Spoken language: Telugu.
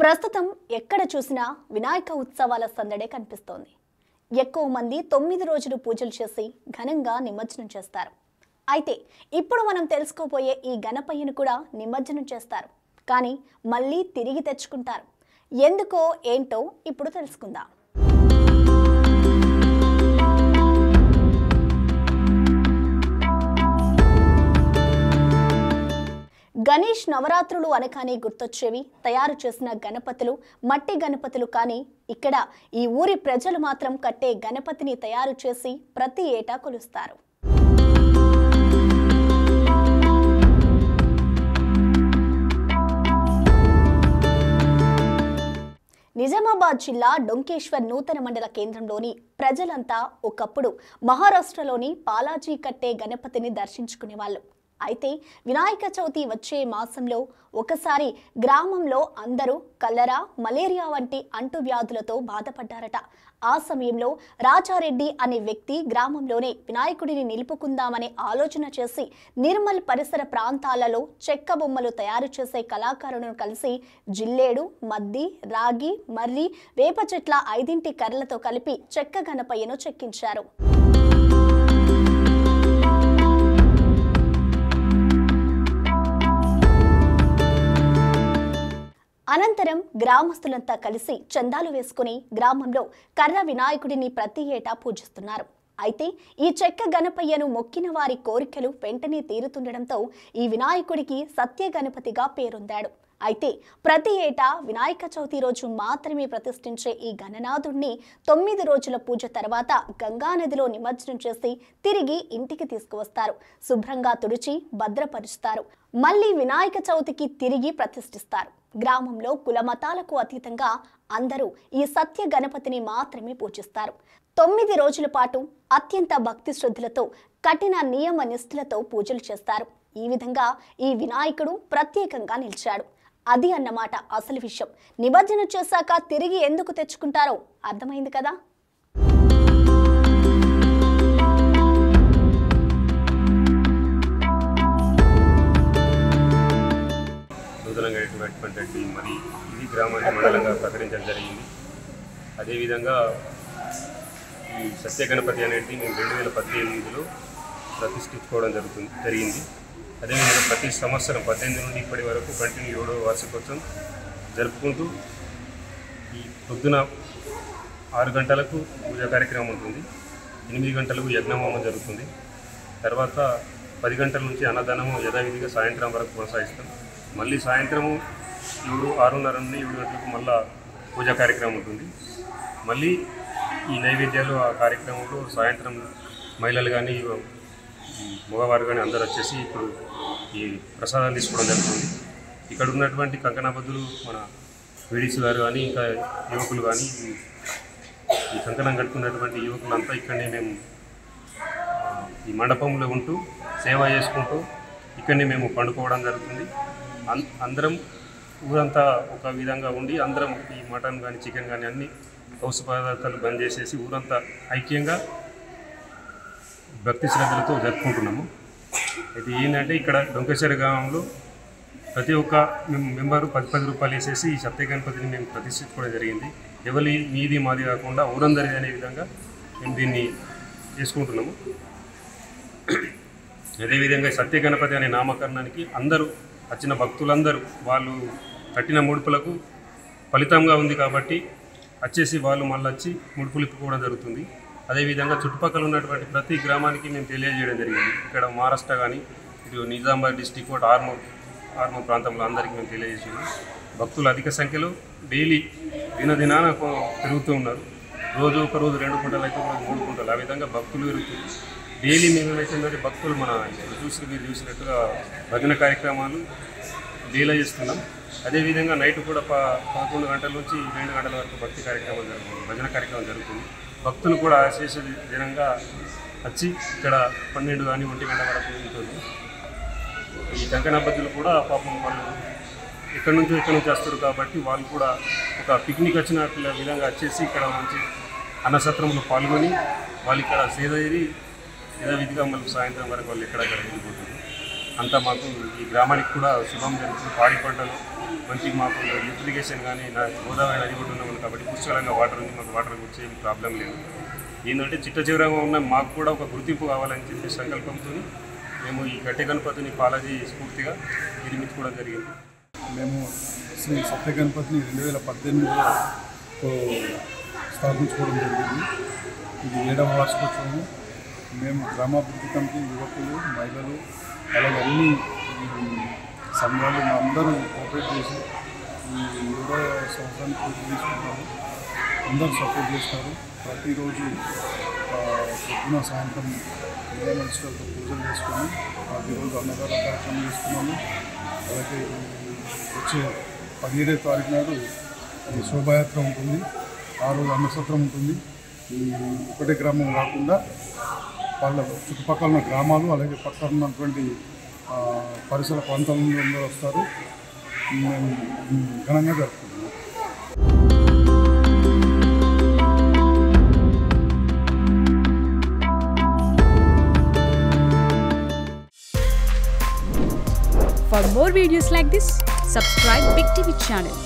ప్రస్తుతం ఎక్కడ చూసినా వినాయక ఉత్సవాల సందడే కనిపిస్తోంది. ఎక్కువ మంది 9 రోజులు పూజలు చేసి ఘనంగా నిమజ్జనం చేస్తారు. అయితే ఇప్పుడు మనం తెలుసుకోబోయే ఈ గణపయ్యను కూడా నిమజ్జనం చేస్తారు, కానీ మళ్ళీ తిరిగి తెచ్చుకుంటారు. ఎందుకో ఏంటో ఇప్పుడు తెలుసుకుందాం. గణేష్ నవరాత్రులు అనగానే గుర్తొచ్చేవి తయారు చేసిన గణపతులు, మట్టి గణపతులు. కానీ ఇక్కడ ఈ ఊరి ప్రజలు మాత్రం కట్టే గణపతిని తయారు చేసి ప్రతి ఏటా కొలుస్తారు. నిజామాబాద్ జిల్లా డొంకేశ్వర్ నూతన మండల కేంద్రంలోని ప్రజలంతా ఒకప్పుడు మహారాష్ట్రలోని పాలాజీ కట్టే గణపతిని దర్శించుకునేవాళ్ళు. అయితే వినాయక చవితి వచ్చే మాసంలో ఒకసారి గ్రామంలో అందరూ కలరా, మలేరియా వంటి అంటువ్యాధులతో బాధపడ్డారట. ఆ సమయంలో రాజారెడ్డి అనే వ్యక్తి గ్రామంలోనే వినాయకుడిని నిలుపుకుందామనే ఆలోచన చేసి నిర్మల్ పరిసర ప్రాంతాలలో చెక్క బొమ్మలు తయారు చేసే కళాకారులను కలిసి జిల్లేడు, మద్ది, రాగి, మర్రి, వేప చెట్ల 5 కర్రలతో కలిపి చెక్క గణపయ్యను చెక్కించారు. అనంతరం గ్రామస్తులంతా కలిసి చందాలు వేసుకుని గ్రామంలో కర్ర వినాయకుడిని ప్రతి ఏటా పూజిస్తున్నారు. అయితే ఈ చెక్క గణపయ్యను మొక్కిన వారి కోరికలు వెంటనే తీరుతుండడంతో ఈ వినాయకుడికి సత్య గణపతిగా పేరొందాడు. అయితే ప్రతి ఏటా వినాయక చవితి రోజు మాత్రమే ప్రతిష్ఠించే ఈ గణనాథుడిని 9 రోజుల పూజ తర్వాత గంగానదిలో నిమజ్జనం చేసి తిరిగి ఇంటికి తీసుకువస్తారు. శుభ్రంగా తుడిచి భద్రపరుస్తారు. మళ్ళీ వినాయక చవితికి తిరిగి ప్రతిష్ఠిస్తారు. గ్రామంలో కులమతాలకు అతీతంగా అందరూ ఈ సత్య గణపతిని మాత్రమే పూజిస్తారు. 9 రోజుల పాటు అత్యంత భక్తి శ్రద్ధలతో, కఠిన నియమ నిష్ఠలతో పూజలు చేస్తారు. ఈ విధంగా ఈ వినాయకుడు ప్రత్యేకంగా నిలిచాడు. అది అన్నమాట అసలు విషయం. నిమజ్జనం చేశాక తిరిగి ఎందుకు తెచ్చుకుంటారో అర్థమైంది కదా. మరి ఇది గ్రామాన్ని మండలంగా ప్రకటించడం జరిగింది. అదేవిధంగా ఈ సత్య గణపతి అనేది మేము 2018లో ప్రతిష్ఠించుకోవడం జరిగింది. అదేవిధంగా ప్రతి సంవత్సరం 18 నుండి ఇప్పటి వరకు కంటిన్యూ 7వ వార్షికోత్సవం జరుపుకుంటూ ఈ పొద్దున 6 గంటలకు పూజా కార్యక్రమం ఉంటుంది. 8 గంటలకు యజ్ఞహోమం జరుగుతుంది. తర్వాత 10 గంటల నుంచి అన్నదానము యథావిధిగా సాయంత్రం వరకు కొనసాగిస్తాం. మళ్ళీ సాయంత్రము 6:30 నుండి 7 గంటలకు మళ్ళీ పూజా కార్యక్రమం ఉంటుంది. మళ్ళీ ఈ నైవేద్యాలు ఆ కార్యక్రమంలో సాయంత్రం మహిళలు కానీ మగవారు కానీ అందరూ వచ్చేసి ఇప్పుడు ఈ ప్రసాదాలు తీసుకోవడం జరుగుతుంది. ఇక్కడ ఉన్నటువంటి కంకణబద్దులు మన వీడీసీ గారు కానీ ఇంకా యువకులు కానీ ఈ కంకణం కట్టుకున్నటువంటి యువకులంతా ఇక్కడనే మేము ఈ మండపంలో ఉంటూ సేవ చేసుకుంటూ ఇక్కడనే మేము పండుకోవడం జరుగుతుంది. అందరం ఊరంతా ఒక విధంగా ఉండి అందరం ఈ మటన్ కానీ చికెన్ కానీ అన్ని పౌష్టిక పదార్థాలు బంద్ చేసేసి ఊరంతా ఐక్యంగా భక్తి శ్రద్ధలతో జరుపుకుంటున్నాము. అయితే ఏంటంటే ఇక్కడ డొంకేశ్వర గ్రామంలో ప్రతి ఒక్క మెంబరు 10 రూపాయలు వేసేసి ఈ సత్య గణపతిని మేము ప్రతిష్ఠించుకోవడం జరిగింది. ఎవరి మీది మాది కాకుండా ఊరందరిది అనే విధంగా మేము దీన్ని చేసుకుంటున్నాము. అదేవిధంగా సత్య గణపతి అనే నామకరణానికి అందరూ వచ్చిన భక్తులందరూ వాళ్ళు కట్టిన ముడుపులకు ఫలితంగా ఉంది కాబట్టి వచ్చేసి వాళ్ళు మళ్ళీ వచ్చి ముడుపులు ఇప్పుకోవడం జరుగుతుంది. అదేవిధంగా చుట్టుపక్కల ఉన్నటువంటి ప్రతి గ్రామానికి మేము తెలియజేయడం జరిగింది. ఇక్కడ మహారాష్ట్ర కానీ ఇటు నిజామాబాద్ డిస్టిక్ ఆర్మూర్ ప్రాంతంలో అందరికీ మేము తెలియజేసాము. భక్తులు అధిక సంఖ్యలో డైలీ దినదినాన పెరుగుతూ ఉన్నారు. రోజు ఒక రోజు 2 కుంటలు అయితే 3 కుంటలు, ఆ విధంగా భక్తులు పెరుగుతుంది. డైలీ మేము ఏమైతుందంటే భక్తులు మీరు చూసినట్టుగా భజన కార్యక్రమాలు డైలీ చేస్తున్నాం. అదేవిధంగా నైట్ కూడా 11 గంటల నుంచి 2 గంటల వరకు భజన కార్యక్రమం జరుగుతుంది. భక్తులు కూడా అశేష దినంగా వచ్చి ఇక్కడ 12 కానీ 1 గంట వరకు ఉంటుంది. ఈ కంకణబద్దులు కూడా పాపం వాళ్ళు ఎక్కడి నుంచి వస్తారు కాబట్టి వాళ్ళు కూడా ఒక పిక్నిక్ వచ్చిన విధంగా వచ్చేసి ఇక్కడ మంచి అన్నసత్రంలో పాల్గొని వాళ్ళు ఇక్కడ సేదరి యథావిధిగా మళ్ళీ సాయంత్రం వరకు వాళ్ళు ఎక్కడెక్కడ వెళ్ళిపోతుంది. అంతా మాకు ఈ గ్రామానికి కూడా శుభం జరుగుతుంది. పాడి పంటలు మంచి మాకు లిఫ్టిగేషన్ కానీ గోదావరి నది కూడా ఉన్నాం కాబట్టి పుష్కలంగా వాటర్ ఉంది, మాకు వాటర్ వచ్చే ప్రాబ్లం లేదు. ఏంటంటే చిట్ట చివరంగా ఉన్న మాకు కూడా ఒక గుర్తింపు కావాలని చెప్పి సంకల్పంతో మేము ఈ గట్టె గణపతిని బాలాజీ స్ఫూర్తిగా నిర్మించుకోవడం జరిగింది. మేము శ్రీ సత్య గణపతిని 2018లో స్థాపించుకోవడం జరిగింది. ఇది 7వ వార్షికోత్సవం. మేము గ్రామాభివృద్ధి కమిటీ, యువకులు, మహిళలు, అలాగే అన్ని సంఘాలు అందరూ కోఆపరేట్ చేసి ఈ 7వ సంవత్సరానికి పూర్తి తీసుకుంటాము. అందరూ సపోర్ట్ చేస్తారు. ప్రతిరోజు పొద్దున సాయంత్రం నియమనిష్టలతో పూజలు చేసుకొని ప్రతిరోజు అన్నదాన కార్యక్రమం చేసుకున్నాము. అలాగే వచ్చే 17వ తారీఖు నాడు శోభాయాత్ర ఉంటుంది. ఆ రోజు అన్నసత్రం ఉంటుంది. ఈ ఒకటే గ్రామం కాకుండా వాళ్ళ చుట్టుపక్కల ఉన్న గ్రామాలు అలాగే పక్కన ఉన్నటువంటి పరిసర ప్రాంతాల నుండి అందరూ వస్తారు. మేము ఘనంగా జరుపుకుంటున్నాం. For more videos like this, subscribe Big TV channel.